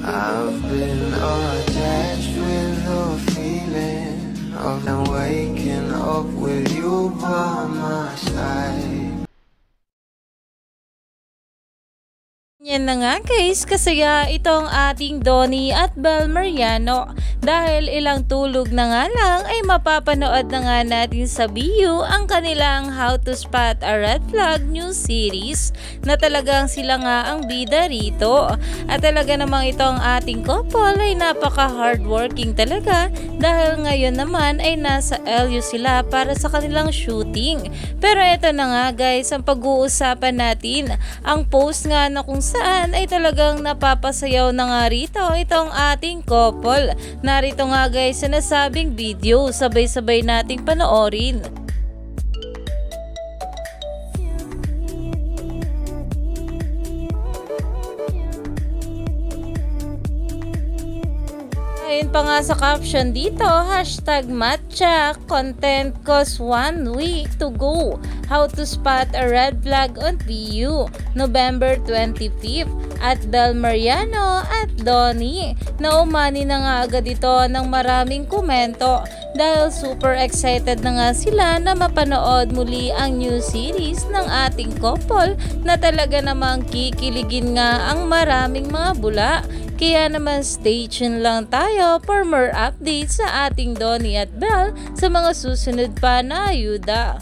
I've been attached with the feeling of waking up with you by my side. Yan na nga guys, kasaya itong ating Donnie at Bel Mariano dahil ilang tulog na nga lang ay mapapanood na nga natin sa Viu ang kanilang How to Spot a Red Flag new series na talagang sila nga ang bida rito. At talaga namang itong ating couple ay napaka hardworking talaga dahil ngayon naman ay nasa LU sila para sa kanilang shooting. Pero eto na nga guys, ang pag-uusapan natin, ang post nga na kung saan ay talagang napapasayaw na nga rito itong ating couple. Narito nga guys sa nasabing video, sabay-sabay nating panoorin. Ayun pa nga sa caption dito, #matcha content cause 1 week to go. How to spot a red flag on Viu, November 25th. At Bel Mariano at Donnie. Naumani na nga agad ito ng maraming komento dahil super excited na nga sila na mapanood muli ang new series ng ating couple na talaga namang kikiligin nga ang maraming mga bula. Kaya naman stay tuned lang tayo for more updates sa ating Donnie at Bel sa mga susunod pa na ayuda.